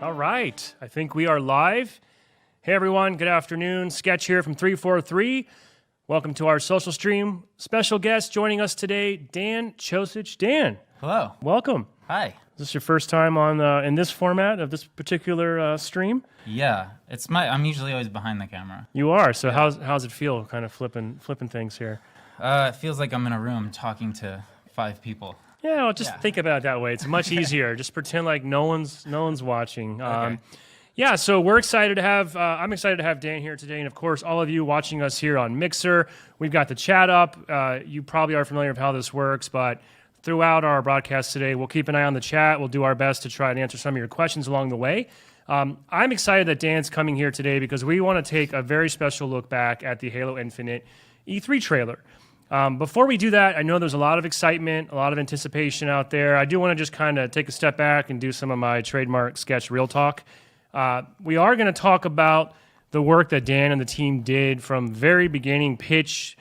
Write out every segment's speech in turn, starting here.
All right, I think we are live. Hey everyone, good afternoon. Sketch here from 343. Welcome to our social stream. Special guest joining us today, Dan Chosich. Dan. Hello. Welcome. Hi. Is this your first time on in this format of this particular stream? Yeah, I'm usually always behind the camera. You are. So yeah. How's it feel, kind of flipping things here? It feels like I'm in a room talking to 5 people. Yeah, well, just think about it that way. It's much easier. Just pretend like no one's watching. Okay. Yeah, so we're excited to have. I'm excited to have Dan here today, and of course, all of you watching us here on Mixer. We've got the chat up. You probably are familiar with how this works, but throughout our broadcast today, we'll keep an eye on the chat. We'll do our best to try and answer some of your questions along the way. I'm excited that Dan's coming here today because we want to take a very special look back at the Halo Infinite E3 trailer. Before we do that, I know there's a lot of excitement, a lot of anticipation out there. I do want to just kind of take a step back and do some of my trademark sketch real talk. We are going to talk about the work that Dan and the team did from very beginning pitch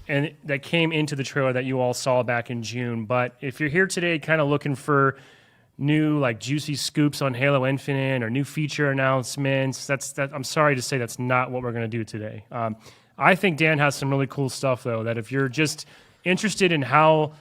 and that came into the trailer that you all saw back in June. But if you're here today kind of looking for new like juicy scoops on Halo Infinite or new feature announcements, I'm sorry to say that's not what we're going to do today. I think Dan has some really cool stuff, though, that if you're just interested in how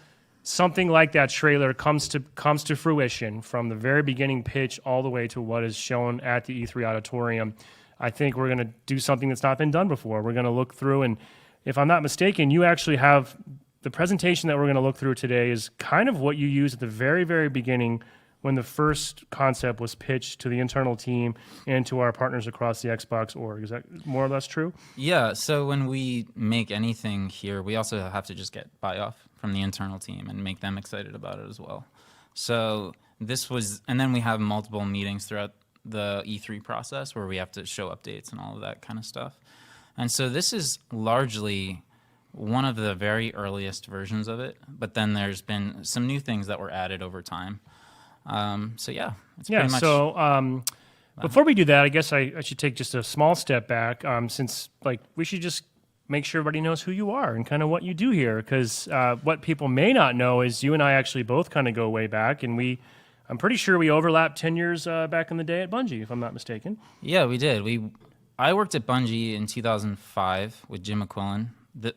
something like that trailer comes to fruition from the very beginning pitch all the way to what is shown at the E3 auditorium, I think we're going to do something that's not been done before. We're going to look through, and if I'm not mistaken, you actually have the presentation that we're going to look through today is kind of what you used at the very, very beginning when the first concept was pitched to the internal team and to our partners across the Xbox org. Is that more or less true? Yeah, so when we make anything here, we also have to just get buy-off from the internal team and make them excited about it as well. So this was, and then we have multiple meetings throughout the E3 process where we have to show updates and all of that kind of stuff. And so this is largely one of the very earliest versions of it, but then there's been some new things that were added over time. So yeah, it's pretty much. So before we do that, I guess I should take just a small step back, since like we should just make sure everybody knows who you are and kind of what you do here, because what people may not know is you and I actually both kind of go way back, and I'm pretty sure we overlapped 10 years back in the day at Bungie, if I'm not mistaken. Yeah, we did. I worked at Bungie in 2005 with Jim McQuillan.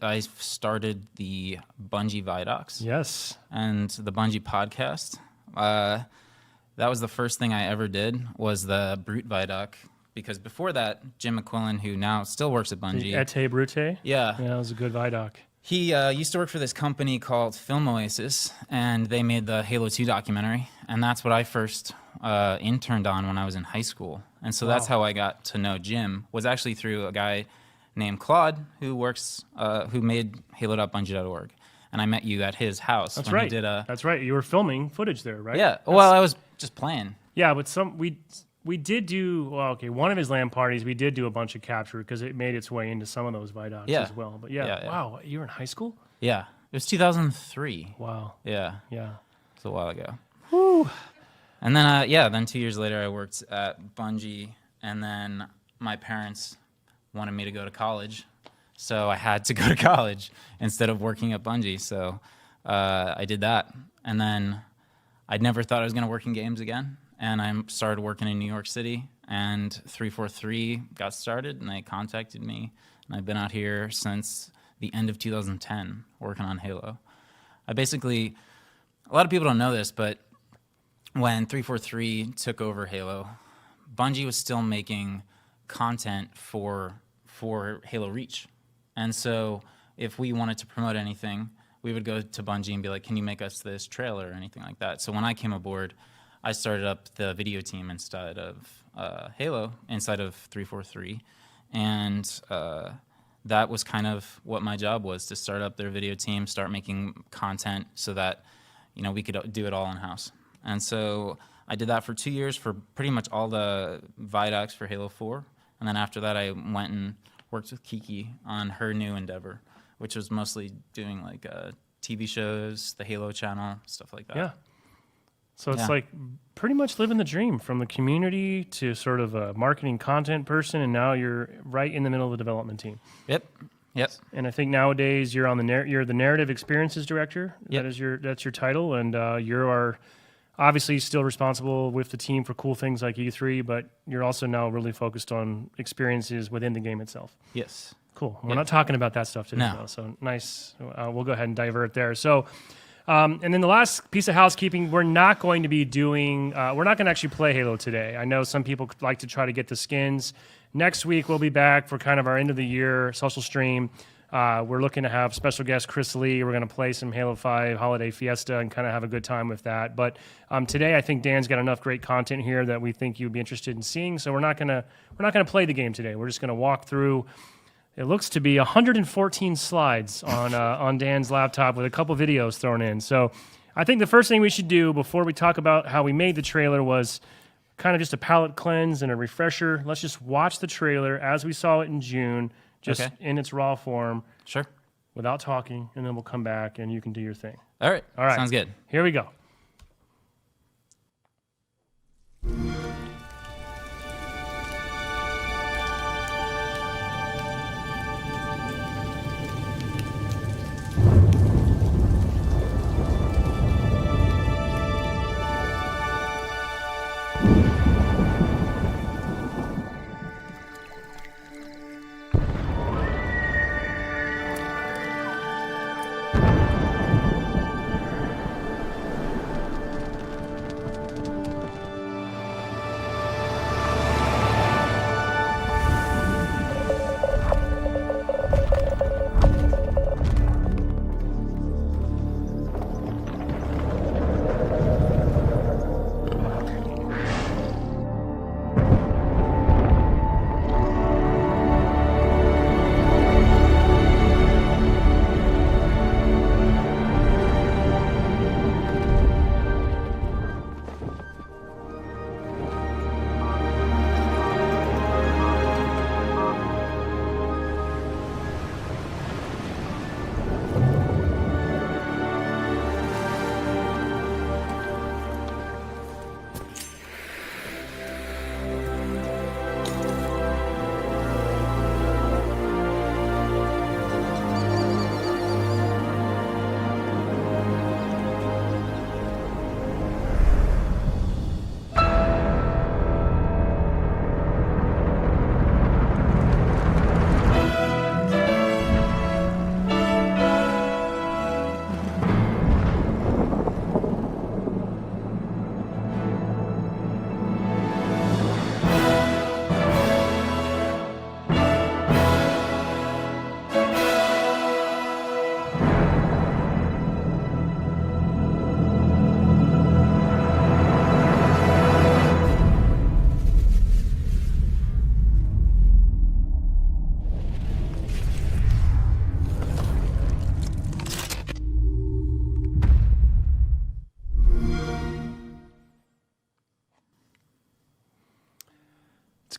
I started the Bungie Vidocs. Yes. And the Bungie podcast. That was the first thing I ever did, was the Brute Vidoc, because before that, Jim McQuillan, who now still works at Bungie. Ete Brute? Yeah. Yeah, that was a good Vidoc. He used to work for this company called Film Oasis, and they made the Halo 2 documentary, and that's what I first interned on when I was in high school. And so that's how I got to know Jim, was actually through a guy named Claude, who made Halo.Bungie.org. And I met you at his house. That's when right. He did That's right. You were filming footage there, right? Yeah. Well, I was just playing. Yeah, but we did do one of his LAN parties. We did do a bunch of capture because it made its way into some of those Vidocs as well. But yeah, wow, you were in high school? Yeah, it was 2003. Wow. Yeah. Yeah. It's a while ago. Whew. And then then 2 years later, I worked at Bungie, and then my parents wanted me to go to college. So I had to go to college instead of working at Bungie. So I did that. And then I never thought I was going to work in games again. And I started working in New York City. And 343 got started, and they contacted me. And I've been out here since the end of 2010 working on Halo. A lot of people don't know this, but when 343 took over Halo, Bungie was still making content for Halo Reach. And so if we wanted to promote anything, we would go to Bungie and be like, can you make us this trailer or anything like that? So when I came aboard, I started up the video team inside of Halo, inside of 343. And that was kind of what my job was, to start up their video team, start making content so that we could do it all in-house. And so I did that for 2 years for pretty much all the Vidocs for Halo 4. And then after that, I went and worked with Kiki on her new endeavor, which was mostly doing like TV shows, the Halo channel, stuff like that. Yeah. So it's like pretty much living the dream, from the community to sort of a marketing content person, and now you're right in the middle of the development team. Yep. And I think nowadays you're on you're the narrative experiences director. Yep. That's your title, and you're obviously still responsible with the team for cool things like E3, but you're also now really focused on experiences within the game itself. Yes. Cool. We're not talking about that stuff today, No. though, so nice. We'll go ahead and divert there. So, and then the last piece of housekeeping, we're not going to be doing, we're not going to actually play Halo today. I know some people like to try to get the skins. Next week, we'll be back for kind of our end of the year social stream. We're looking to have special guest Chris Lee. We're going to play some Halo 5 Holiday Fiesta and kind of have a good time with that. But today, I think Dan's got enough great content here that we think you'd be interested in seeing. So we're not going to play the game today. We're just going to walk through. It looks to be 114 slides on Dan's laptop with a couple videos thrown in. So I think the first thing we should do before we talk about how we made the trailer was kind of just a palate cleanse and a refresher. Let's just watch the trailer as we saw it in June, just in its raw form. Sure. Without talking, and then we'll come back and you can do your thing. All right. Sounds good. Here we go.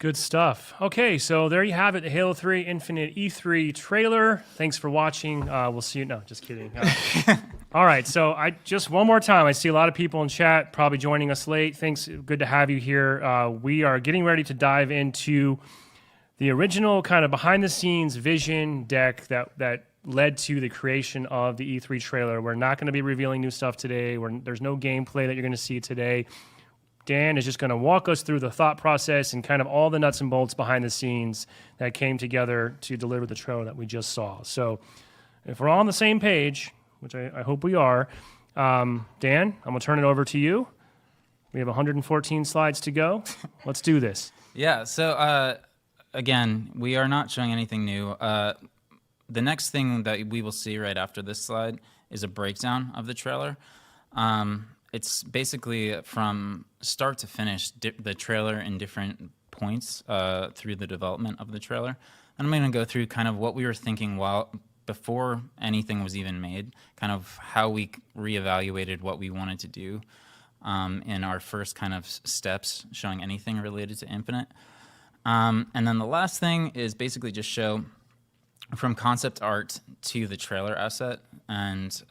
Good stuff. Okay, so there you have it, the Halo 3 Infinite E3 trailer. Thanks for watching. We'll see you. No, just kidding. All right, so just one more time. I see a lot of people in chat probably joining us late. Thanks. Good to have you here. We are getting ready to dive into the original kind of behind-the-scenes vision deck that led to the creation of the E3 trailer. We're not going to be revealing new stuff today. There's no gameplay that you're going to see today. Dan is just going to walk us through the thought process and kind of all the nuts and bolts behind the scenes that came together to deliver the trailer that we just saw. So if we're all on the same page, which I hope we are, Dan, I'm going to turn it over to you. We have 114 slides to go. Let's do this. Yeah, so again, we are not showing anything new. The next thing that we will see right after this slide is a breakdown of the trailer. It's basically from start to finish, the trailer in different points through the development of the trailer. And I'm going to go through kind of what we were thinking before anything was even made, kind of how we reevaluated what we wanted to do in our first kind of steps, showing anything related to Infinite. And then the last thing is basically just show from concept art to the trailer asset, and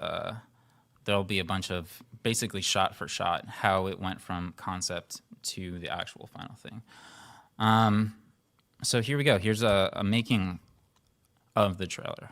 there'll be a bunch of basically shot for shot how it went from concept to the actual final thing. So here we go. Here's a making of the trailer.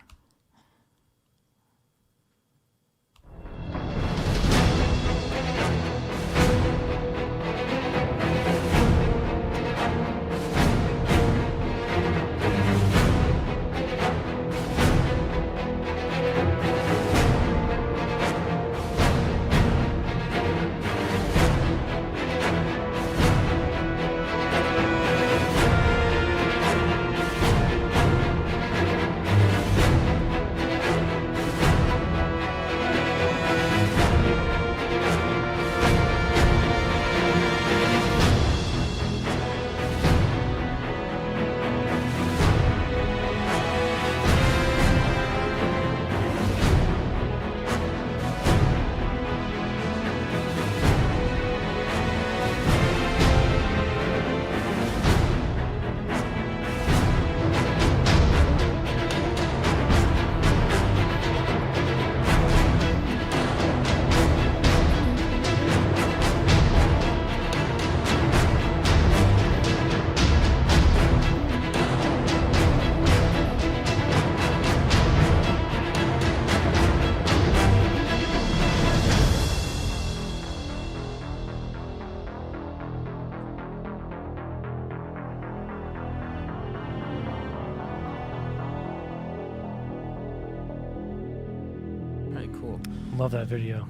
cool. Love that video.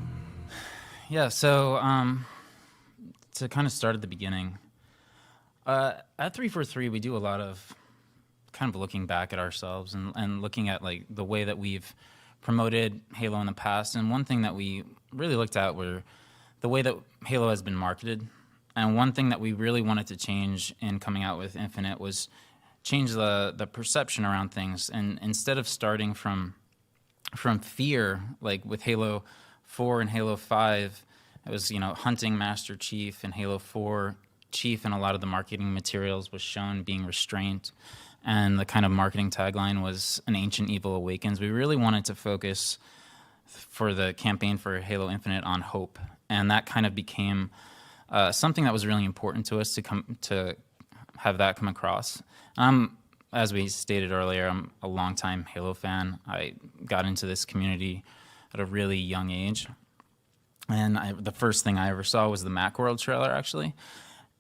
Yeah, so to kind of start at the beginning, at 343, we do a lot of kind of looking back at ourselves and looking at like the way that we've promoted Halo in the past. And one thing that we really looked at were the way that Halo has been marketed. And one thing that we really wanted to change in coming out with Infinite was change the perception around things. And instead of starting from fear, like with Halo 4 and Halo 5, it was, hunting Master Chief. In Halo 4, Chief in a lot of the marketing materials was shown being restrained. And the kind of marketing tagline was "An Ancient Evil Awakens." We really wanted to focus for the campaign for Halo Infinite on hope. And that kind of became something that was really important to us to have that come across. As we stated earlier, I'm a longtime Halo fan. I got into this community at a really young age. And the first thing I ever saw was the Macworld trailer, actually.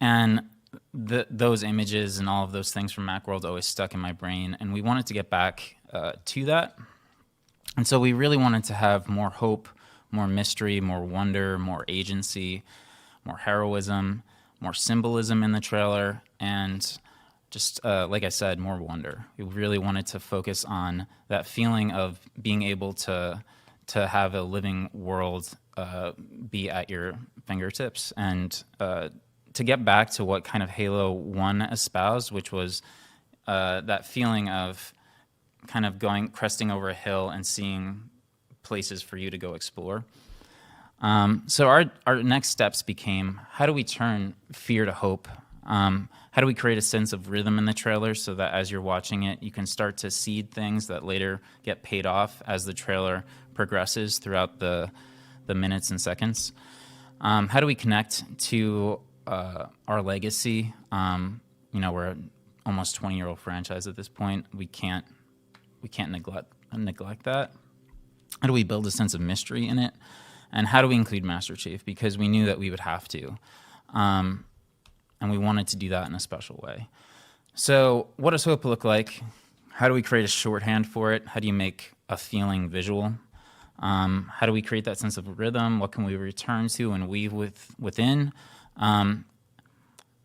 And those images and all of those things from Macworld always stuck in my brain. And we wanted to get back to that. And so we really wanted to have more hope, more mystery, more wonder, more agency, more heroism, more symbolism in the trailer, and just, like I said, more wonder. We really wanted to focus on that feeling of being able to have a living world be at your fingertips, and to get back to what kind of Halo 1 espoused, which was that feeling of kind of cresting over a hill and seeing places for you to go explore. So our next steps became, how do we turn fear to hope? How do we create a sense of rhythm in the trailer so that as you're watching it, you can start to seed things that later get paid off as the trailer progresses throughout the minutes and seconds? How do we connect to our legacy? We're an almost 20-year-old franchise at this point. We can't neglect that. How do we build a sense of mystery in it? And how do we include Master Chief? Because we knew that we would have to. And we wanted to do that in a special way. So what does hope look like? How do we create a shorthand for it? How do you make a feeling visual? How do we create that sense of rhythm? What can we return to and weave within?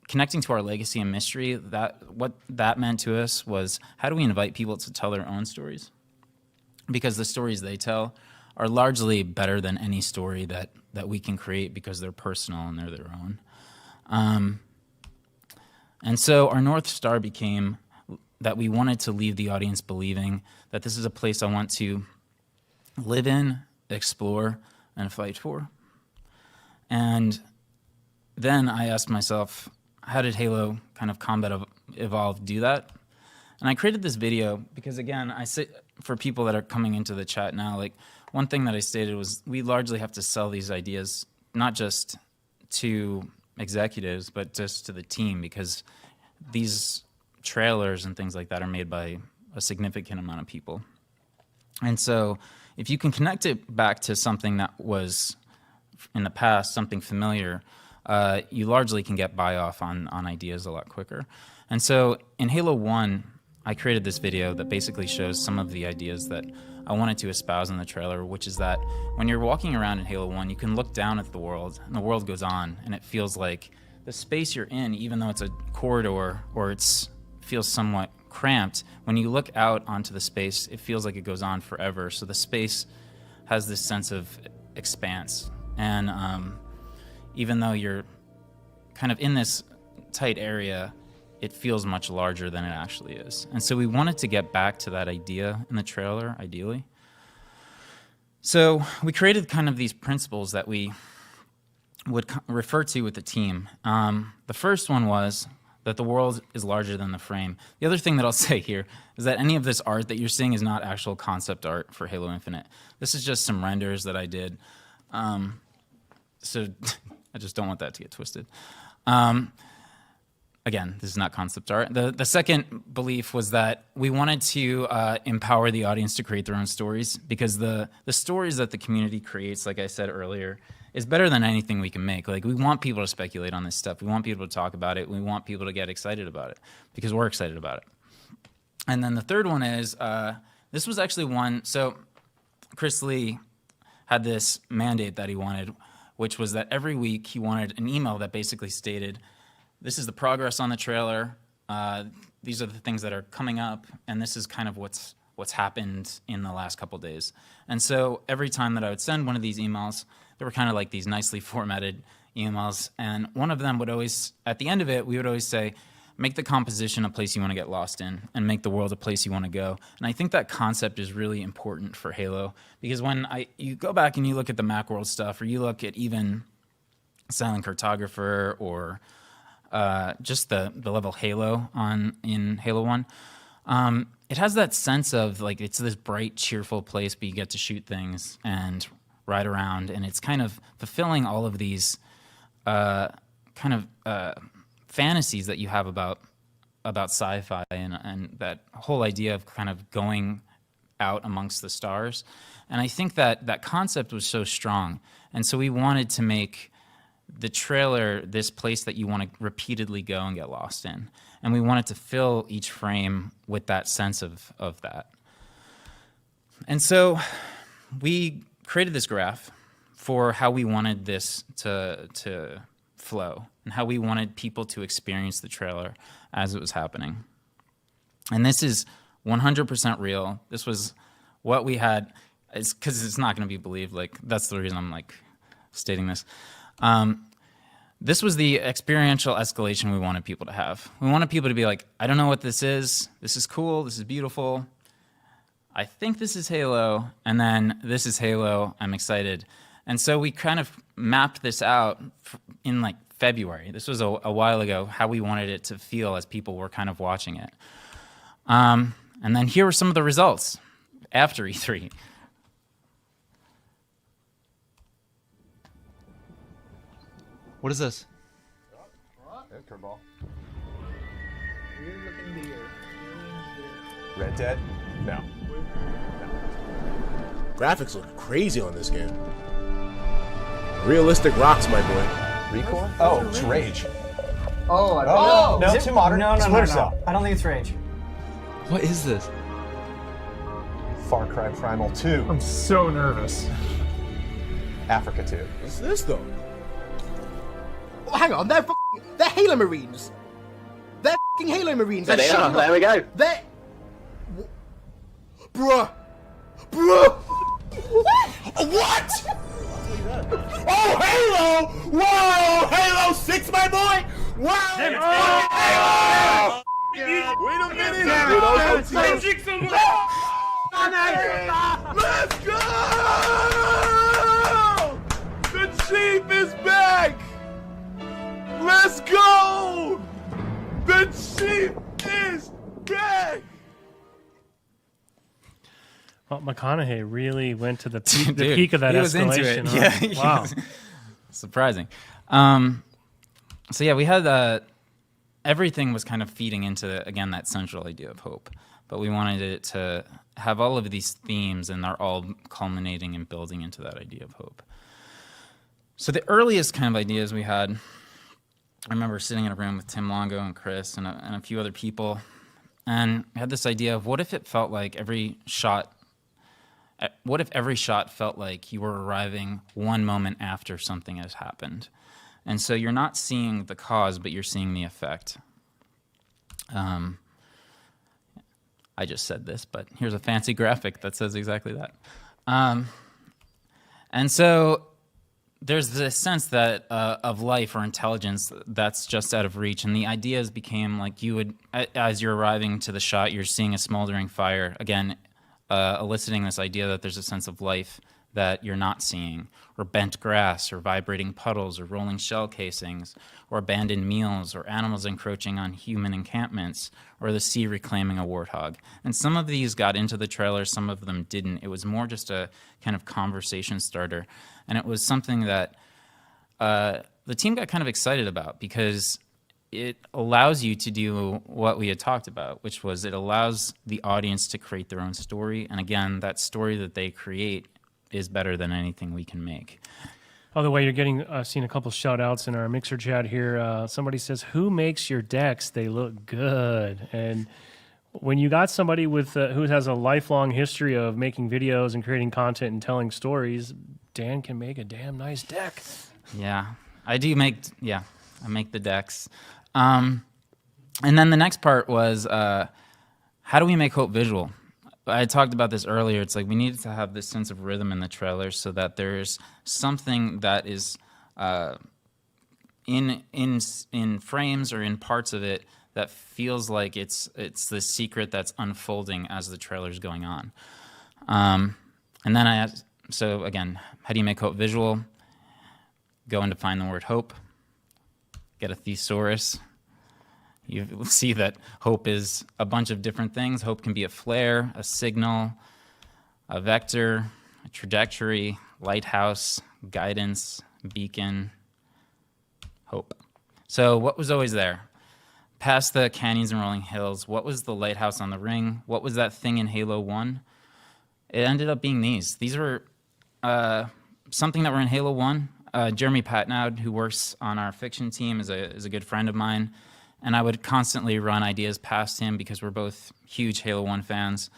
Connecting to our legacy and mystery, what that meant to us was, how do we invite people to tell their own stories? Because the stories they tell are largely better than any story that we can create, because they're personal and they're their own. And so our North Star became that we wanted to leave the audience believing that this is a place I want to live in, explore, and fight for. And then I asked myself, how did Halo kind of Combat Evolved do that? And I created this video because, again, I say, for people that are coming into the chat now, like, one thing that I stated was we largely have to sell these ideas not just to executives, but just to the team, because these trailers and things like that are made by a significant amount of people. And so if you can connect it back to something that was in the past, something familiar, you largely can get buy-off on ideas a lot quicker. And so in Halo 1, I created this video that basically shows some of the ideas that I wanted to espouse in the trailer, which is that when you're walking around in Halo 1, you can look down at the world, and the world goes on, and it feels like the space you're in, even though it's a corridor or feels somewhat cramped, when you look out onto the space, it feels like it goes on forever. So the space has this sense of expanse. And even though you're kind of in this tight area, it feels much larger than it actually is. And so we wanted to get back to that idea in the trailer, ideally. So we created kind of these principles that we would refer to with the team. The first one was that the world is larger than the frame. The other thing that I'll say here is that any of this art that you're seeing is not actual concept art for Halo Infinite. This is just some renders that I did. So I just don't want that to get twisted. Again, this is not concept art. The second belief was that we wanted to empower the audience to create their own stories, because the stories that the community creates, like I said earlier, is better than anything we can make. Like, we want people to speculate on this stuff. We want people to talk about it. We want people to get excited about it, because we're excited about it. And then the third one is, this was actually one, so Chris Lee had this mandate that he wanted, which was that every week he wanted an email that basically stated, this is the progress on the trailer, these are the things that are coming up, and this is kind of what's happened in the last couple days. And so every time that I would send one of these emails, they were kind of like these nicely formatted emails, and one of them would always, at the end of it, we would always say, make the composition a place you want to get lost in, and make the world a place you want to go. And I think that concept is really important for Halo, because when you go back and you look at the Macworld stuff, or you look at even Silent Cartographer, or just the level Halo in Halo 1, it has that sense of like it's this bright, cheerful place, but you get to shoot things and ride around, and it's kind of fulfilling all of these fantasies that you have about sci-fi and that whole idea of kind of going out amongst the stars. And I think that concept was so strong. And so we wanted to make the trailer this place that you want to repeatedly go and get lost in. And we wanted to fill each frame with that sense of that. And so we created this graph for how we wanted this to flow and how we wanted people to experience the trailer as it was happening. And this is 100% real. This was what we had, because it's not going to be believed. Like, that's the reason I'm like stating this. This was the experiential escalation we wanted people to have. We wanted people to be like, I don't know what this is. This is cool. This is beautiful. I think this is Halo. And then this is Halo. I'm excited. And so we kind of mapped this out in like February. This was a while ago, how we wanted it to feel as people were kind of watching it. And then here were some of the results after E3. What is this? Curveball. Red Dead? No. Graphics look crazy on this game. Realistic rocks, my boy. Recore? Oh, it's Rage. Oh, No, too modern. No, Splinter no. Cell. I don't think it's Rage. What is this? Far Cry Primal 2. I'm so nervous. Africa 2. What's this though? Oh, hang on, they're Halo Marines. They're Halo Marines. There they are. There we go. They're... Bruh. What? Oh, Halo! Whoa! Halo 6, my boy! Wow! Halo! Wait a minute! Let's go! The Chief is back! Let's go! The Chief is back! Well, McConaughey really went to the peak, the Dude, peak of that he was into escalation. it. Huh? Yeah, he Wow. was- surprising. So yeah, we had everything was kind of feeding into, again, that central idea of hope. But we wanted it to have all of these themes, and they're all culminating and building into that idea of hope. So the earliest kind of ideas we had, I remember sitting in a room with Tim Longo and Chris and a few other people, and we had this idea of what if it felt like every shot felt like you were arriving one moment after something has happened? And so you're not seeing the cause, but you're seeing the effect. I just said this, but here's a fancy graphic that says exactly that. And so there's this sense that of life or intelligence that's just out of reach, and the ideas became like you would, as you're arriving to the shot, you're seeing a smoldering fire, again, eliciting this idea that there's a sense of life that you're not seeing, or bent grass, or vibrating puddles, or rolling shell casings, or abandoned meals, or animals encroaching on human encampments, or the sea reclaiming a warthog. And some of these got into the trailer, some of them didn't. It was more just a kind of conversation starter. And it was something that the team got kind of excited about, because it allows you to do what we had talked about, which was it allows the audience to create their own story. And again, that story that they create is better than anything we can make. By the way, you're getting seen a couple shout outs in our mixer chat here. Somebody says, who makes your decks? They look good. And when you got somebody with who has a lifelong history of making videos and creating content and telling stories, Dan can make a damn nice deck. Yeah, I do make. Yeah, I make the decks. And then the next part was how do we make hope visual? I talked about this earlier. It's like we needed to have this sense of rhythm in the trailer so that there's something that is in frames or in parts of it that feels like it's the secret that's unfolding as the trailer's going on. And then I asked, so again, how do you make hope visual? Go and define the word hope. Get a thesaurus. You will see that hope is a bunch of different things. Hope can be a flare, a signal, a vector, a trajectory, lighthouse, guidance, beacon, hope. So what was always there? Past the canyons and rolling hills, what was the lighthouse on the ring? What was that thing in Halo 1? It ended up being these. These were something that were in Halo 1. Jeremy Patnaud, who works on our fiction team, is a good friend of mine. And I would constantly run ideas past him because we're both huge Halo 1 fans.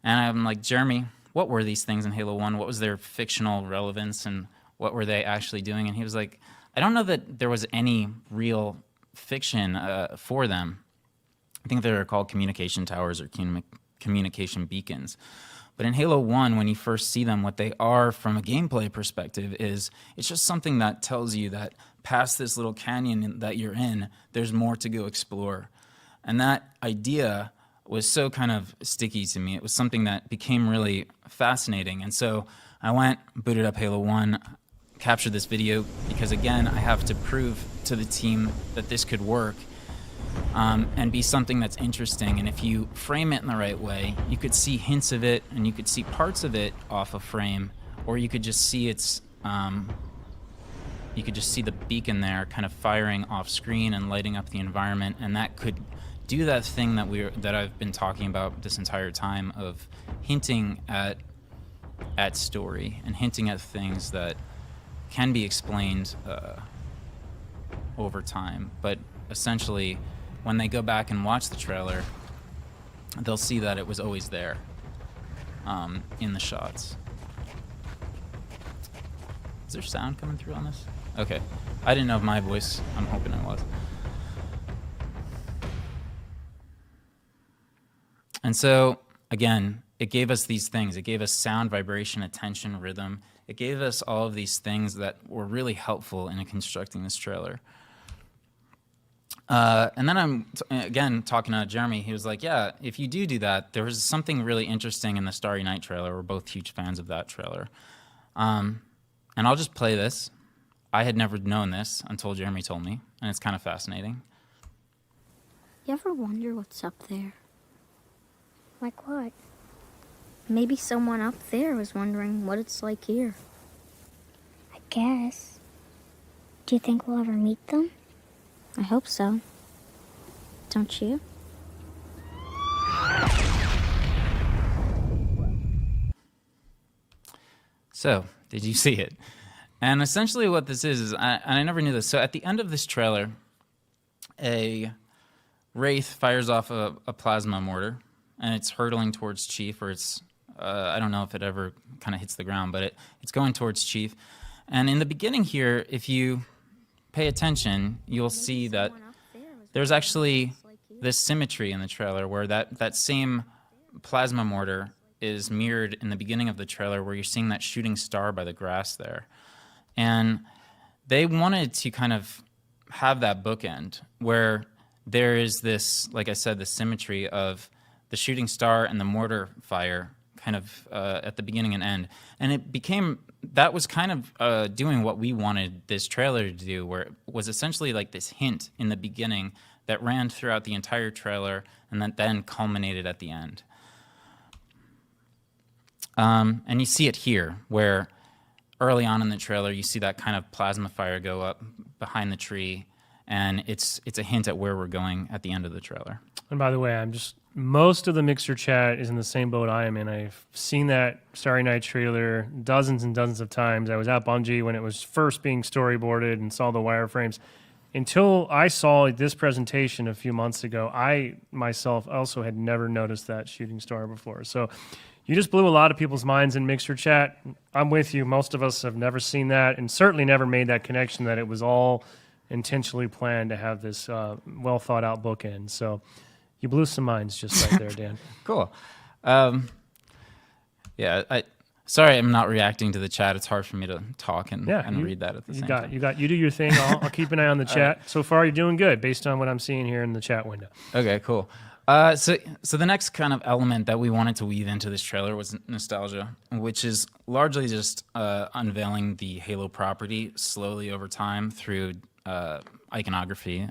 And I'm like, Jeremy, what were these things in Halo 1? What was their fictional relevance and what were they actually doing? And he was like, I don't know that there was any real fiction for them. I think they were called communication towers or communication beacons. But in Halo 1, when you first see them, what they are from a gameplay perspective is it's just something that tells you that past this little canyon that you're in, there's more to go explore. And that idea was so kind of sticky to me. It was something that became really fascinating. And so I went, booted up Halo 1, captured this video, because again, I have to prove to the team that this could work. And be something that's interesting. And if you frame it in the right way, you could see hints of it, and you could see parts of it off a frame, or you could just see its, you could just see the beacon there, kind of firing off screen and lighting up the environment, and that could do that thing that I've been talking about this entire time of hinting at story and hinting at things that can be explained over time, but essentially, when they go back and watch the trailer, they'll see that it was always there in the shots. Is there sound coming through on this? Okay. I didn't know if my voice, I'm hoping it was. And so, again, it gave us these things. It gave us sound, vibration, attention, rhythm. It gave us all of these things that were really helpful in constructing this trailer. And then I'm, again, talking to Jeremy. He was like, yeah, if you do that, there was something really interesting in the Starry Night trailer. We're both huge fans of that trailer. And I'll just play this. I had never known this until Jeremy told me, and it's kind of fascinating. You ever wonder what's up there? Like what? Maybe someone up there was wondering what it's like here. I guess. Do you think we'll ever meet them? I hope so. Don't you? So, did you see it? And essentially what this is I never knew this. So at the end of this trailer, a Wraith fires off a plasma mortar, and it's hurtling towards Chief, or it's, I don't know if it ever kind of hits the ground, but it's going towards Chief. And in the beginning here, if you pay attention, you'll see that there's actually this symmetry in the trailer where that same plasma mortar is mirrored in the beginning of the trailer where you're seeing that shooting star by the grass there. And they wanted to kind of have that bookend where there is this, like I said, the symmetry of the shooting star and the mortar fire kind of at the beginning and end. And it became, that was kind of doing what we wanted this trailer to do, where it was essentially like this hint in the beginning that ran throughout the entire trailer and that then culminated at the end. And you see it here, where early on in the trailer, you see that kind of plasma fire go up behind the tree, and it's a hint at where we're going at the end of the trailer. And by the way, most of the Mixer chat is in the same boat I am in. I've seen that Starry Night trailer dozens and dozens of times. I was at Bungie when it was first being storyboarded and saw the wireframes. until I saw this presentation a few months ago, I myself also had never noticed that shooting star before. So you just blew a lot of people's minds in Mixer chat. I'm with you. Most of us have never seen that and certainly never made that connection that it was all intentionally planned to have this well thought out bookend. So you blew some minds just right there, Dan. Cool. Yeah, sorry I'm not reacting to the chat. It's hard for me to talk and read that at the same time. You do your thing. I'll keep an eye on the chat. So far, you're doing good based on what I'm seeing here in the chat window. Okay, cool. So the next kind of element that we wanted to weave into this trailer was nostalgia, which is largely just unveiling the Halo property slowly over time through iconography,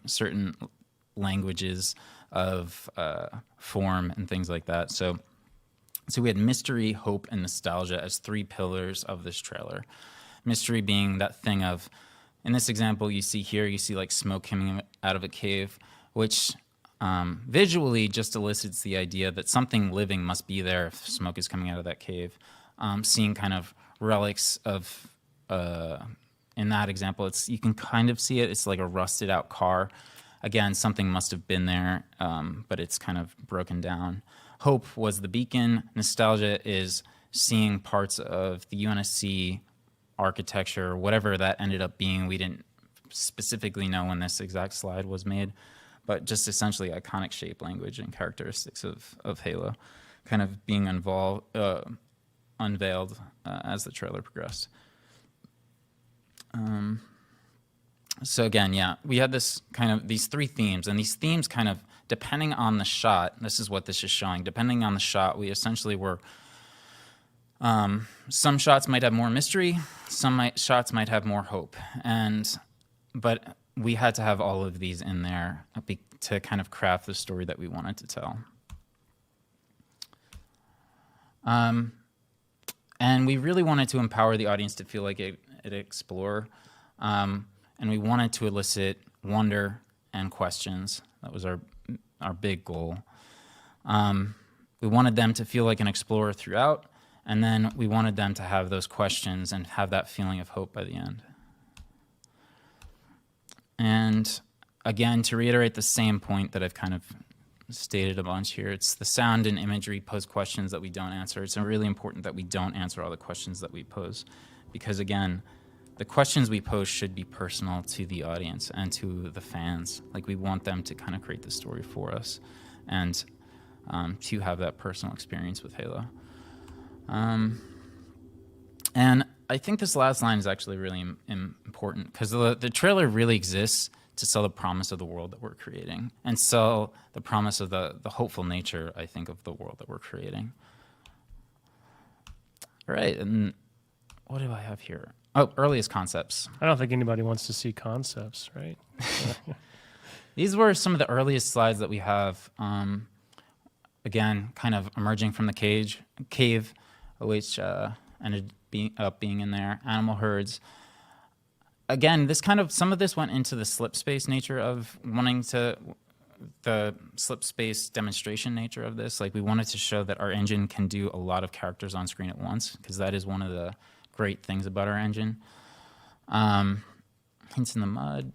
certain languages of form and things like that. So we had mystery, hope, and nostalgia as three pillars of this trailer. Mystery being that thing of, in this example you see here, you see like smoke coming out of a cave, which visually just elicits the idea that something living must be there if smoke is coming out of that cave. Seeing kind of relics of, in that example, you can kind of see it. It's like a rusted out car. Again, something must have been there, but it's kind of broken down. Hope was the beacon. Nostalgia is seeing parts of the UNSC architecture, whatever that ended up being. We didn't specifically know when this exact slide was made, but just essentially iconic shape, language, and characteristics of Halo kind of being unveiled as the trailer progressed. So again, yeah, we had this kind of these three themes, and these themes kind of, depending on the shot, this is what this is showing, depending on the shot, we essentially were, some shots might have more mystery, shots might have more hope, but we had to have all of these in there to kind of craft the story that we wanted to tell. And we really wanted to empower the audience to feel like an explorer, and we wanted to elicit wonder and questions. That was our big goal. We wanted them to feel like an explorer throughout, and then we wanted them to have those questions and have that feeling of hope by the end. And again, to reiterate the same point that I've kind of stated a bunch here, it's the sound and imagery pose questions that we don't answer. It's really important that we don't answer all the questions that we pose, because again, the questions we pose should be personal to the audience and to the fans. Like, we want them to kind of create the story for us and to have that personal experience with Halo. And I think this last line is actually really important, because the trailer really exists to sell the promise of the world that we're creating and sell the promise of the hopeful nature, I think, of the world that we're creating. All right, and what do I have here? Oh, earliest concepts. I don't think anybody wants to see concepts, right? These were some of the earliest slides that we have. Again, kind of emerging from the cave, which ended up being in there. Animal herds. Again, some of this went into the slip space nature of the slip space demonstration nature of this. Like, we wanted to show that our engine can do a lot of characters on screen at once, because that is one of the great things about our engine. Hints in the mud.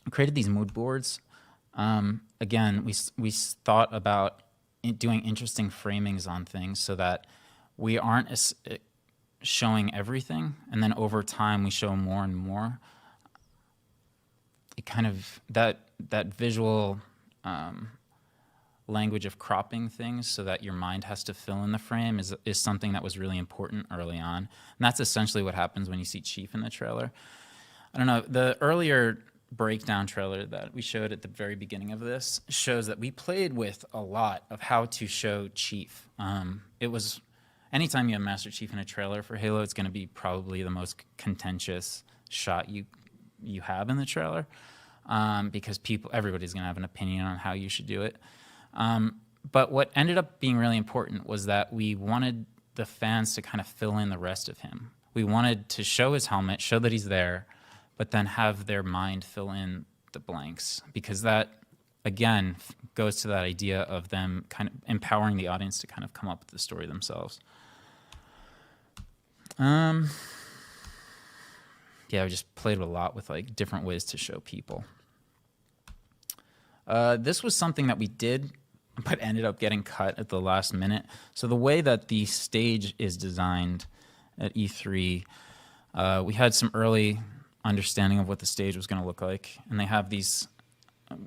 We created these mood boards. Again, we thought about doing interesting framings on things so that we aren't showing everything, and then over time we show more and more. It kind of, that visual language of cropping things so that your mind has to fill in the frame is something that was really important early on. And that's essentially what happens when you see Chief in the trailer. I don't know, the earlier breakdown trailer that we showed at the very beginning of this shows that we played with a lot of how to show Chief. It was, anytime you have Master Chief in a trailer for Halo, it's going to be probably the most contentious shot you have in the trailer, because everybody's going to have an opinion on how you should do it. But what ended up being really important was that we wanted the fans to kind of fill in the rest of him. We wanted to show his helmet, show that he's there, but then have their mind fill in the blanks, because that, again, goes to that idea of them kind of empowering the audience to kind of come up with the story themselves. yeah, we just played a lot with like different ways to show people. This was something that we did, but ended up getting cut at the last minute. So the way that the stage is designed at E3, we had some early understanding of what the stage was going to look like. And they have these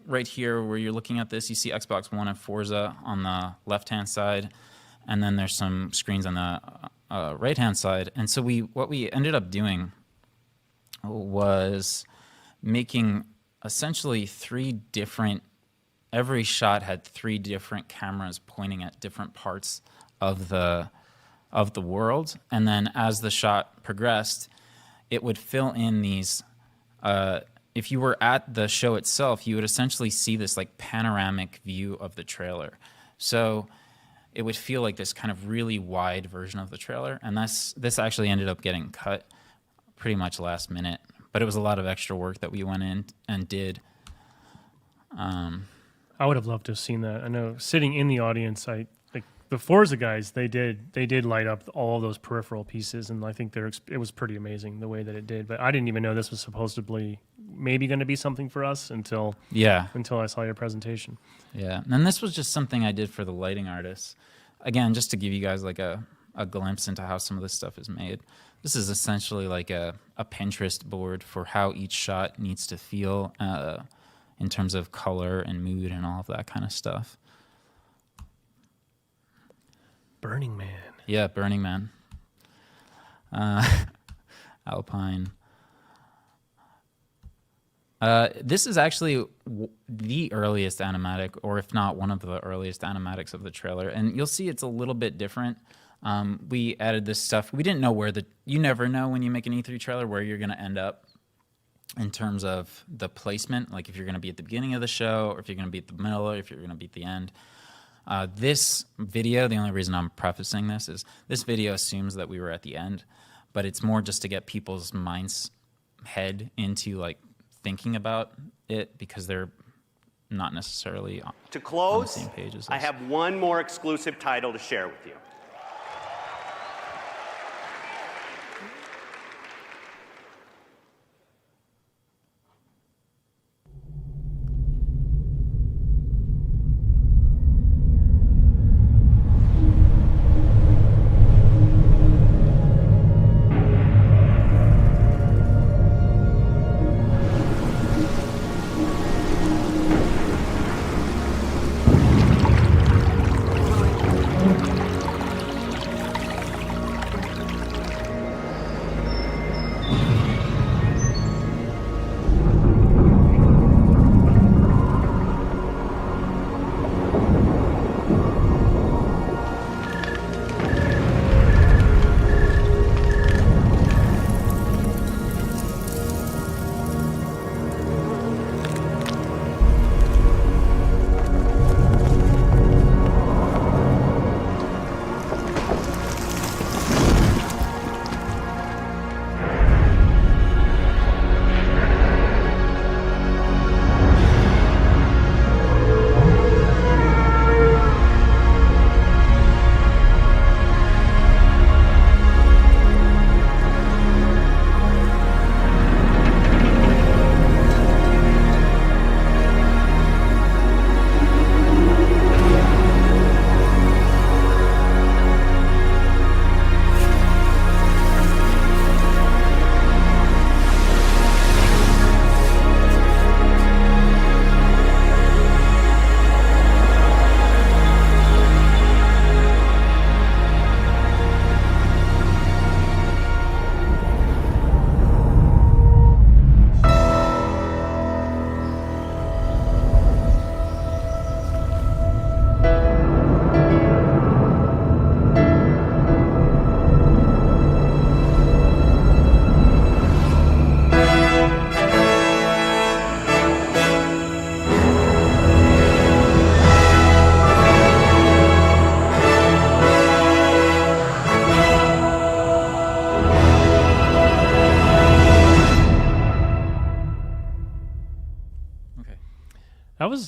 right here where you're looking at this, you see Xbox One and Forza on the left-hand side. And then there's some screens on the right-hand side. And so what we ended up doing was making essentially every shot had 3 different cameras pointing at different parts of the world. And then as the shot progressed, it would fill in these, if you were at the show itself, you would essentially see this like panoramic view of the trailer. So it would feel like this kind of really wide version of the trailer. And this actually ended up getting cut pretty much last minute, but it was a lot of extra work that we went in and did. I would have loved to have seen that. I know sitting in the audience, like the Forza guys, they did light up all of those peripheral pieces, and I think it was pretty amazing the way that it did. But I didn't even know this was supposedly maybe going to be something for us until I saw your presentation. Yeah, and this was just something I did for the lighting artists. Again, just to give you guys like a glimpse into how some of this stuff is made. This is essentially like a Pinterest board for how each shot needs to feel in terms of color and mood and all of that kind of stuff. Burning Man. Yeah, Burning Man. Alpine. This is actually the earliest animatic, or if not one of the earliest animatics of the trailer. And you'll see it's a little bit different. We added this stuff. We didn't know you never know when you make an E3 trailer where you're going to end up in terms of the placement, like if you're going to be at the beginning of the show, or if you're going to be at the middle, or if you're going to be at the end. This video, the only reason I'm prefacing this is this video assumes that we were at the end, but it's more just to get people's minds head into like thinking about it because they're not necessarily on the same page as us. I have one more exclusive title to share with you.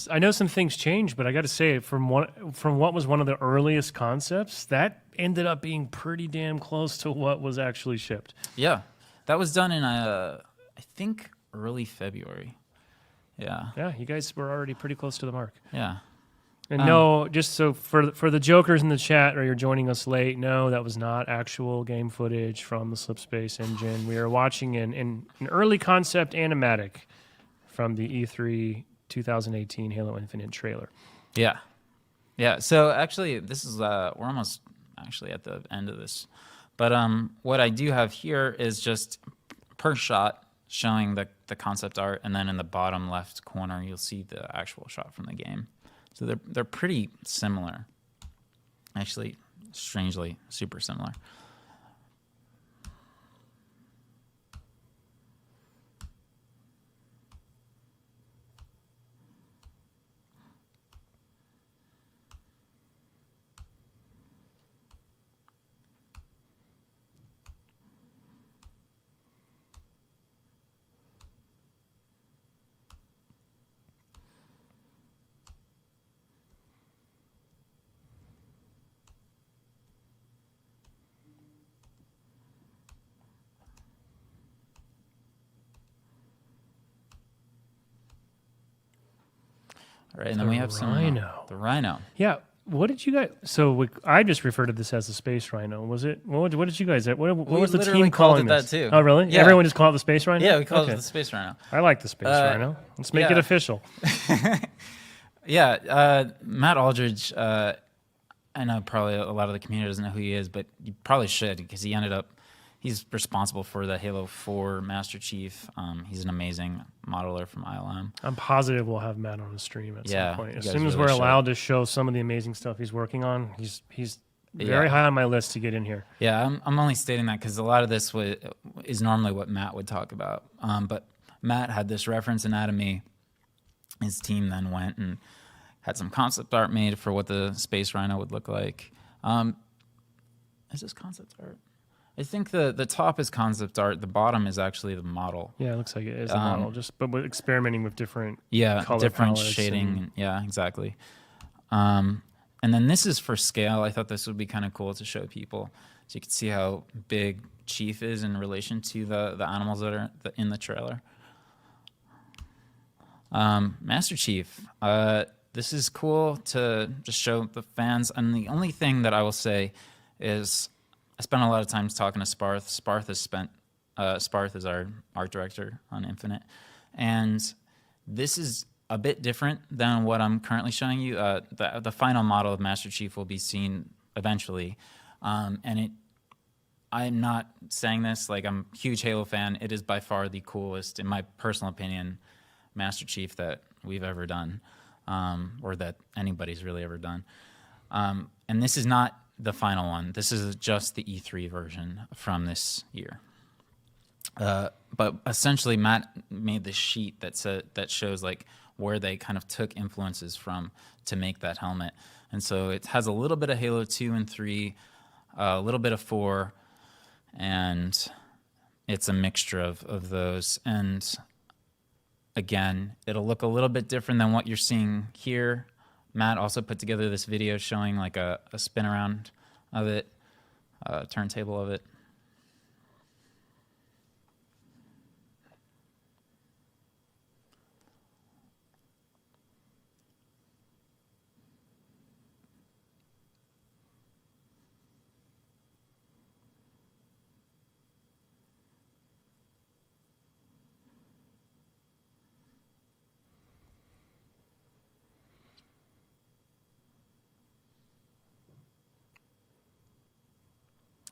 I know some things changed, but I got to say, from what was one of the earliest concepts, that ended up being pretty damn close to what was actually shipped. Yeah, That was done in I think early February. Yeah. Yeah, you guys were already pretty close to the mark. Yeah. And no, just so for the jokers in the chat, or you're joining us late, no, that was not actual game footage from the Slipspace engine. We are watching an early concept animatic from the E3 2018 Halo Infinite trailer. Yeah. Yeah. So actually, this is we're almost actually at the end of this, but what I do have here is just per shot showing the concept art, and then in the bottom left corner you'll see the actual shot from the game. So they're pretty similar. Actually, strangely super similar. All right, and then we have Rhino. the Rhino. Yeah. What did you guys? So I just referred to this as the Space Rhino. Was it? What did you guys? What was the literally team called calling it that this? too. Oh, really? Yeah. Everyone just called it the Space Rhino. Yeah, we call Okay. it the Space Rhino. I like the Space Rhino. Let's make it yeah. official. Yeah, Matt Aldridge. I know probably a lot of the community doesn't know who he is, but you probably should, because he ended up. He's responsible for the Halo 4 Master Chief. He's an amazing modeler from ILM. I'm positive we'll have Matt on the stream at some point. you As guys soon as really we're should. allowed to show some of the amazing stuff he's working on, he's very high on my list to get in here. Yeah, I'm only stating that because a lot of this is normally what Matt would talk about. But Matt had this reference anatomy. His team then went and had some concept art made for what the Space Rhino would look like. Is this concept art? I think the top is concept art. The bottom is actually the model. Yeah, it looks like it is a model, but we're experimenting with different color different palettes shading. Yeah, exactly. And then this is for scale. I thought this would be kind of cool to show people, so you can see how big Chief is in relation to the animals that are in the trailer. Master Chief. This is cool to just show the fans. And the only thing that I will say is, I spent a lot of time talking to Sparth. Sparth is our art director on Infinite, and this is a bit different than what I'm currently showing you. The final model of Master Chief will be seen eventually, and I'm not saying this like I'm a huge Halo fan. It is by far the coolest, in my personal opinion, Master Chief that we've ever done, or that anybody's really ever done. And this is not the final one. This is just the E3 version from this year. But essentially, Matt made this sheet that shows like where they kind of took influences from to make that helmet. And so it has a little bit of Halo 2 and 3, a little bit of 4, and it's a mixture of those. And again, it'll look a little bit different than what you're seeing here. Matt also put together this video showing like a spin around of it, a turntable of it.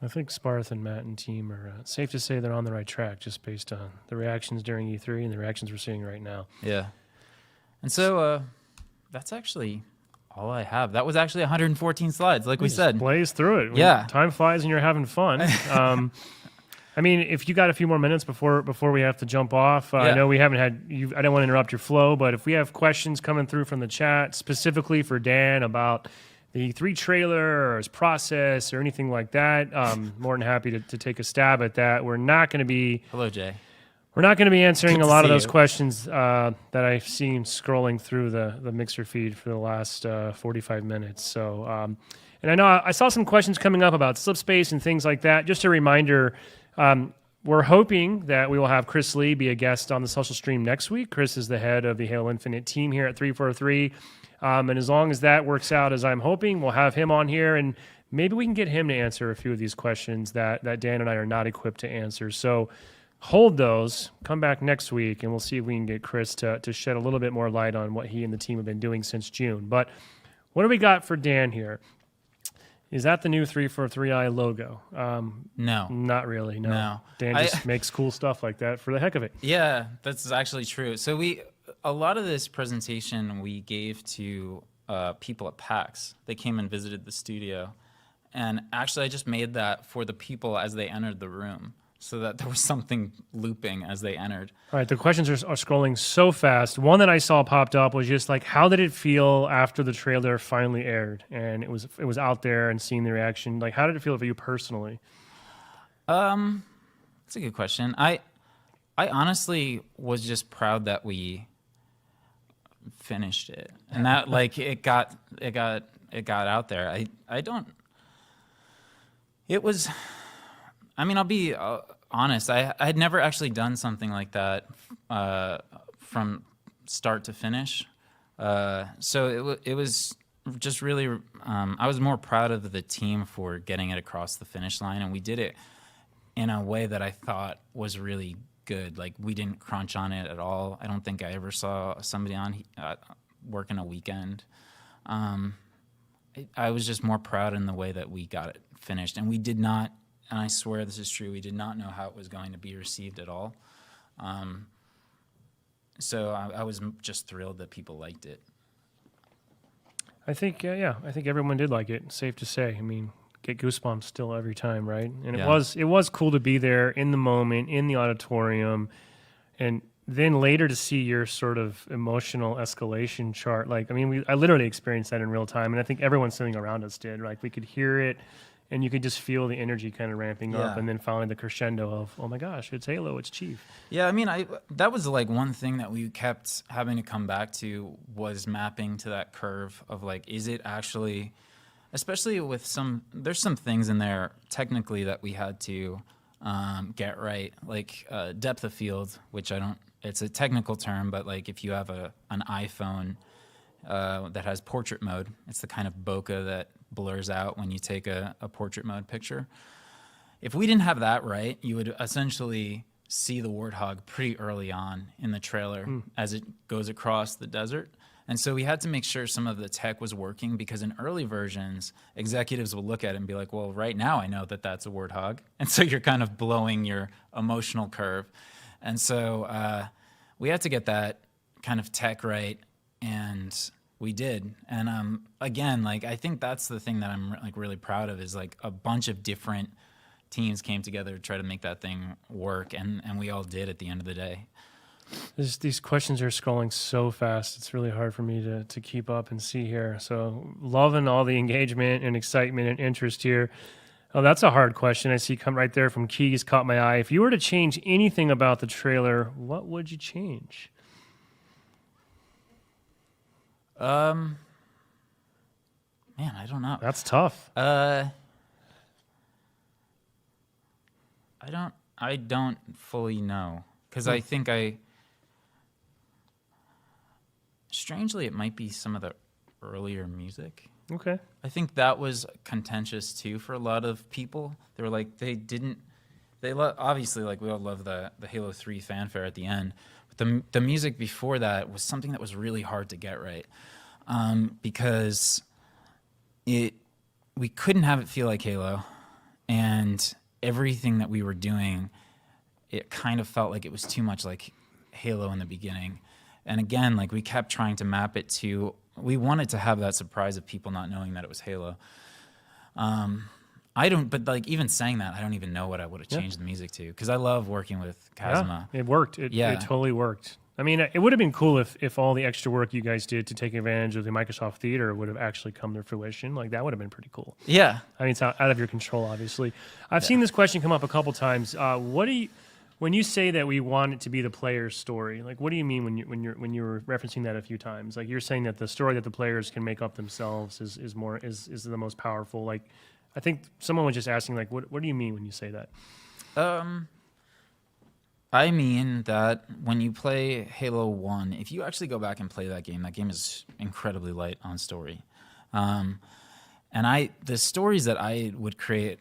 I think Sparth and Matt and team are safe to say they're on the right track, just based on the reactions during E3 and the reactions we're seeing right now. Yeah. And so that's actually all I have. That was actually 114 slides, like we said. Blaze through it. Yeah. Time flies and you're having fun. I mean, if you got a few more minutes before we have to jump off, I know we haven't had you. I don't want to interrupt your flow, but if we have questions coming through from the chat specifically for Dan about the E3 trailer or his process or anything like that, more than happy to take a stab at that. We're not going to be. Hello, Jay. We're not going to be answering Good a to lot of see those you. questions that I've seen scrolling through the Mixer feed for the last 45 minutes. So, and I know I saw some questions coming up about Slipspace and things like that. Just a reminder, we're hoping that we will have Chris Lee be a guest on the social stream next week. Chris is the head of the Halo Infinite team here at 343. And as long as that works out as I'm hoping, we'll have him on here, and maybe we can get him to answer a few of these questions that Dan and I are not equipped to answer. So hold those, come back next week, and we'll see if we can get Chris to shed a little bit more light on what he and the team have been doing since June. But what do we got for Dan here? Is that the new 343i logo? No. Not really, no. No. Dan just makes cool stuff like that for the heck of it. Yeah, that's actually true. So a lot of this presentation we gave to people at PAX. They came and visited the studio. And actually, I just made that for the people as they entered the room, so that there was something looping as they entered. All right, the questions are scrolling so fast. One that I saw popped up was just like, how did it feel after the trailer finally aired and it was out there and seeing the reaction? Like, how did it feel for you personally? That's a good question. I honestly was just proud that we finished it, and that like it got out there. I don't. It was. I mean, I'll be honest. I had never actually done something like that from start to finish. So it was just really. I was more proud of the team for getting it across the finish line, and we did it in a way that I thought was really good. Like, we didn't crunch on it at all. I don't think I ever saw somebody on working a weekend. I was just more proud in the way that we got it finished, and we did not. And I swear this is true. We did not know how it was going to be received at all. So I was just thrilled that people liked it. I think, I think everyone did like it. Safe to say. I mean, get goosebumps still every time, right? And Yeah. it was cool to be there in the moment, in the auditorium, and then later to see your sort of emotional escalation chart. Like, I mean, I literally experienced that in real time, and I think everyone sitting around us did. Like, we could hear it, and you could just feel the energy kind of ramping up, Yeah. and then finally the crescendo of, oh my gosh, it's Halo, it's Chief. Yeah, I mean, that was like one thing that we kept having to come back to, was mapping to that curve of like, is it actually, especially with there's some things in there technically that we had to get right, like depth of field, which it's a technical term, but like if you have an iPhone that has portrait mode, it's the kind of bokeh that blurs out when you take a portrait mode picture. If we didn't have that right, you would essentially see the warthog pretty early on in the trailer as it goes across the desert. And so we had to make sure some of the tech was working, because in early versions, executives will look at it and be like, well, right now I know that that's a warthog. And so you're kind of blowing your emotional curve. And so we had to get that kind of tech right, and we did. And again, like, I think that's the thing that I'm like really proud of, is like a bunch of different teams came together to try to make that thing work, and we all did at the end of the day. These questions are scrolling so fast, it's really hard for me to keep up and see here. So loving all the engagement and excitement and interest here. Oh, that's a hard question. I see come right there from Keys, caught my eye. If you were to change anything about the trailer, what would you change? Man, I don't know. That's tough. I don't fully know, because I think strangely, it might be some of the earlier music. Okay. I think that was contentious too for a lot of people. They were like, obviously, like, we all love the Halo 3 fanfare at the end, but the music before that was something that was really hard to get right, because we couldn't have it feel like Halo, and everything that we were doing, it kind of felt like it was too much like Halo in the beginning. And again, like, we kept trying to map it to, we wanted to have that surprise of people not knowing that it was Halo. But like, even saying that, I don't even know what I would have changed the music to, because I love working with Kazuma. Yeah, it worked. It totally worked. I mean, it would have been cool if all the extra work you guys did to take advantage of the Microsoft Theater would have actually come to fruition. Like, that would have been pretty cool. Yeah. I mean, it's out of your control, obviously. I've seen this question come up a couple times. When you say that we want it to be the player's story, like, what do you mean when you're referencing that a few times? Like, you're saying that the story that the players can make up themselves is the most powerful. Like, I think someone was just asking, like, what do you mean when you say that? I mean that when you play Halo 1, if you actually go back and play that game is incredibly light on story. And the stories that I would create,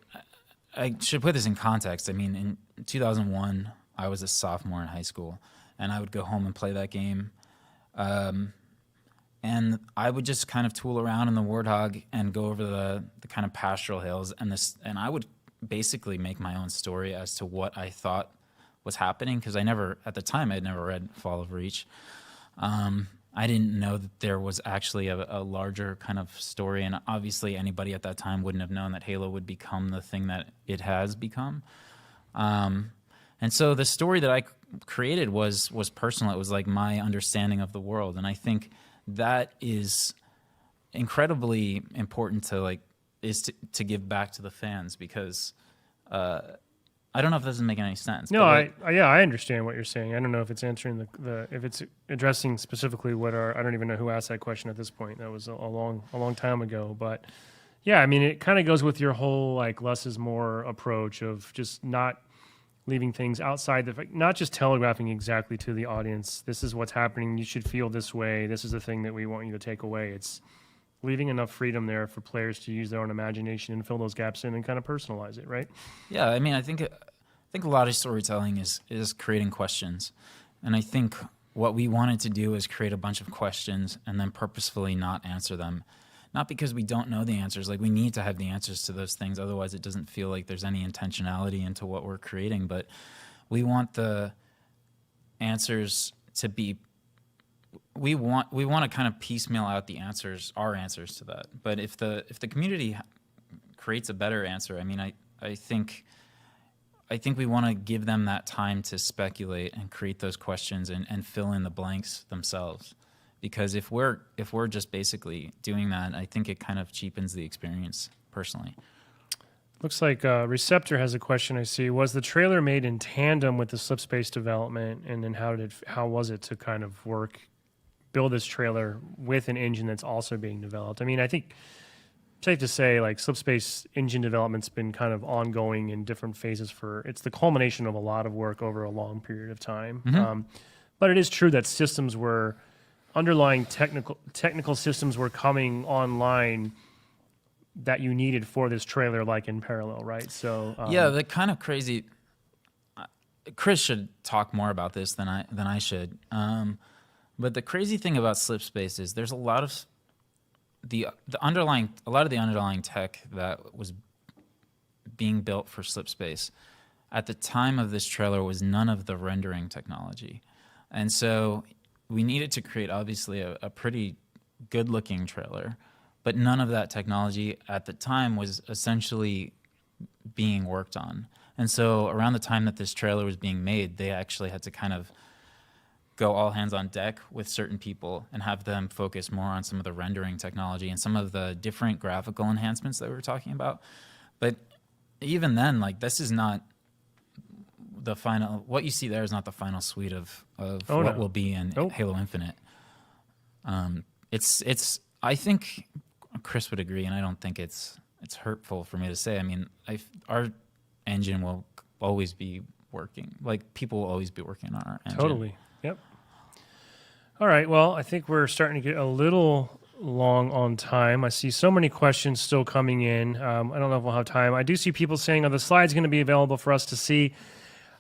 I should put this in context. I mean, in 2001, I was a sophomore in high school, and I would go home and play that game. And I would just kind of tool around in the Warthog and go over the kind of pastoral hills, and I would basically make my own story as to what I thought was happening, because at the time, I had never read Fall of Reach. I didn't know that there was actually a larger kind of story, and obviously anybody at that time wouldn't have known that Halo would become the thing that it has become. And so the story that I created was personal. It was like my understanding of the world, and I think that is incredibly important to give back to the fans, because I don't know if this is making any sense. No, I understand what you're saying. I don't know if it's answering if it's addressing specifically I don't even know who asked that question at this point. That was a long time ago. But yeah, I mean, it kind of goes with your whole like less is more approach of just not leaving things outside not just telegraphing exactly to the audience. This is what's happening. You should feel this way. This is the thing that we want you to take away. It's leaving enough freedom there for players to use their own imagination and fill those gaps in and kind of personalize it, right? Yeah, I mean, I think a lot of storytelling is creating questions, and I think what we wanted to do is create a bunch of questions and then purposefully not answer them, not because we don't know the answers. Like, we need to have the answers to those things, otherwise it doesn't feel like there's any intentionality into what we're creating. But we want the answers to be. We want to kind of piecemeal out the answers, our answers to that. But if the community creates a better answer, I mean, I think we want to give them that time to speculate and create those questions and fill in the blanks themselves. Because if we're just basically doing that, I think it kind of cheapens the experience personally. Looks like Receptor has a question. I see. Was the trailer made in tandem with the slip space development, and then how was it to kind of build this trailer with an engine that's also being developed? I mean, I think safe to say, like, slip space engine development's been kind of ongoing in different phases. It's the culmination of a lot of work over a long period of time. Mm-hmm. But it is true that underlying technical systems were coming online that you needed for this trailer, like in parallel, right? So yeah, the kind of crazy. Chris should talk more about this than I should. But the crazy thing about slip space is there's a lot of the underlying tech that was being built for slip space at the time of this trailer was none of the rendering technology, and so we needed to create obviously a pretty good looking trailer, but none of that technology at the time was essentially being worked on. And so around the time that this trailer was being made, they actually had to kind of go all hands on deck with certain people and have them focus more on some of the rendering technology and some of the different graphical enhancements that we were talking about. But even then, like, this is not the final. What you see there is not the final suite of what will be in Halo Infinite. It's. I think Chris would agree, and I don't think it's hurtful for me to say. I mean, our engine will always be working. Like, people will always be working on our engine. Totally. Yep. All right. Well, I think we're starting to get a little long on time. I see so many questions still coming in. I don't know if we'll have time. I do see people saying, are the slides going to be available for us to see?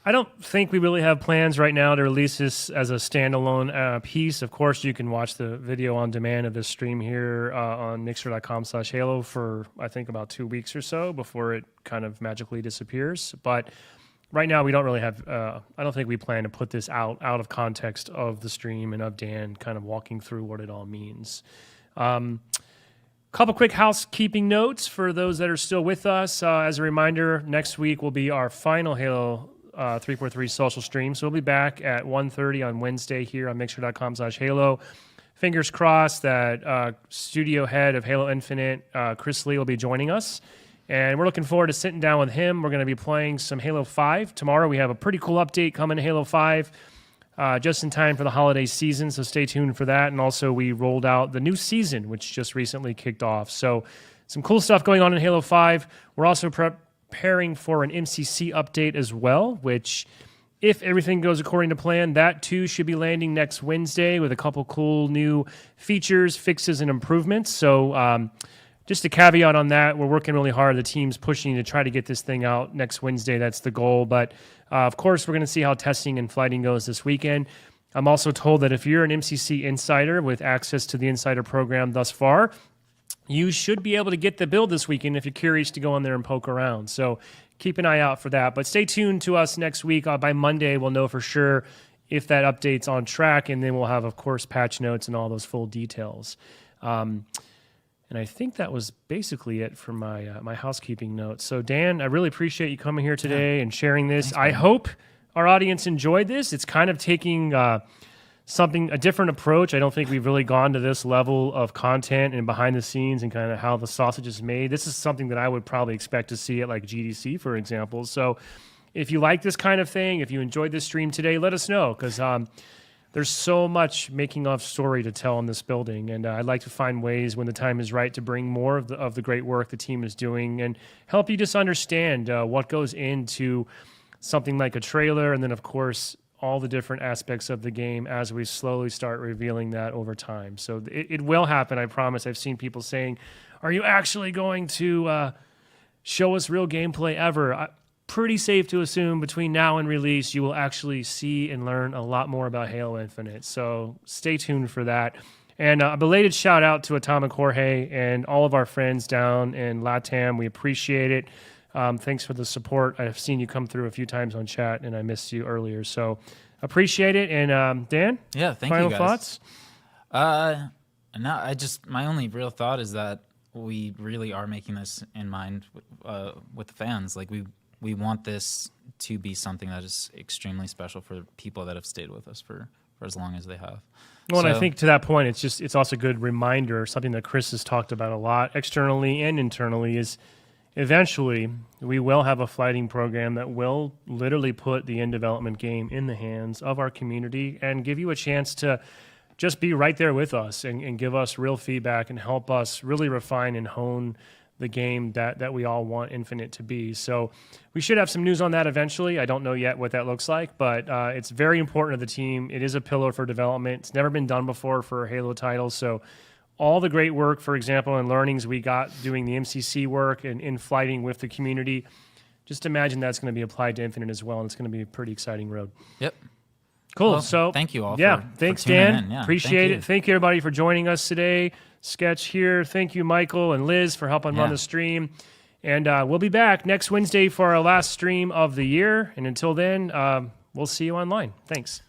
I don't think we really have plans right now to release this as a standalone piece. Of course, you can watch the video on demand of this stream here on mixer.com/Halo for, I think, about 2 weeks or so before it kind of magically disappears. But right now, we don't really have, I don't think we plan to put this out of context of the stream and of Dan kind of walking through what it all means. Couple quick housekeeping notes for those that are still with us. As a reminder, next week will be our final Halo 343 social stream. So we'll be back at 1:30 on Wednesday here on mixer.com/Halo. Fingers crossed that studio head of Halo Infinite, Chris Lee, will be joining us. And we're looking forward to sitting down with him. We're going to be playing some Halo 5. Tomorrow we have a pretty cool update coming to Halo 5 just in time for the holiday season, so stay tuned for that. And also we rolled out the new season, which just recently kicked off. So some cool stuff going on in Halo 5. We're also preparing for an MCC update as well, which if everything goes according to plan, that too should be landing next Wednesday with a couple cool new features, fixes, and improvements. So just a caveat on that, we're working really hard. The team's pushing to try to get this thing out next Wednesday. That's the goal. But of course, we're going to see how testing and flighting goes this weekend. I'm also told that if you're an MCC insider with access to the insider program thus far, you should be able to get the build this weekend if you're curious to go on there and poke around. So keep an eye out for that. But stay tuned to us next week. By Monday, we'll know for sure if that update's on track, and then we'll have, of course, patch notes and all those full details. And I think that was basically it for my housekeeping notes. So, Dan, I really appreciate you coming here today and sharing this. Thanks, I hope our audience enjoyed this. It's kind of taking a different approach. I don't think we've really gone to this level of content and behind the scenes and kind of how the sausage is made. This is something that I would probably expect to see at like GDC, for example. So if you like this kind of thing, if you enjoyed this stream today, let us know, because there's so much making of story to tell in this building. And I'd like to find ways when the time is right to bring more of the great work the team is doing and help you just understand what goes into something like a trailer, and then, of course, all the different aspects of the game as we slowly start revealing that over time. So it will happen, I promise. I've seen people saying, are you actually going to show us real gameplay ever? Pretty safe to assume between now and release, you will actually see and learn a lot more about Halo Infinite. So stay tuned for that. And a belated shout out to Atomic Jorge and all of our friends down in LATAM. We appreciate it. Thanks for the support. I've seen you come through a few times on chat, and I missed you earlier. So appreciate it. And Dan? Yeah, thank final you guys. thoughts? No, my only real thought is that we really are making this in mind with the fans. Like we want this to be something that is extremely special for people that have stayed with us for as long as they have. Well, and I think to that point, it's also a good reminder, something that Chris has talked about a lot externally and internally, is eventually we will have a flighting program that will literally put the in-development game in the hands of our community and give you a chance to just be right there with us and give us real feedback and help us really refine and hone the game that we all want Infinite to be. So we should have some news on that eventually. I don't know yet what that looks like, but it's very important to the team. It is a pillar for development. It's never been done before for a Halo title. So all the great work, for example, and learnings we got doing the MCC work and in flighting with the community, just imagine that's going to be applied to Infinite as well, and it's going to be a pretty exciting road. Yep. Cool. Well, so thank you all. Thanks, for tuning Dan. in. Yeah, appreciate thank it. Thank you, everybody, for joining us today. Sketch here. Thank you, Michael and Liz, for helping run the stream. And we'll be back next Wednesday for our last stream of the year. And until then, we'll see you online. Thanks.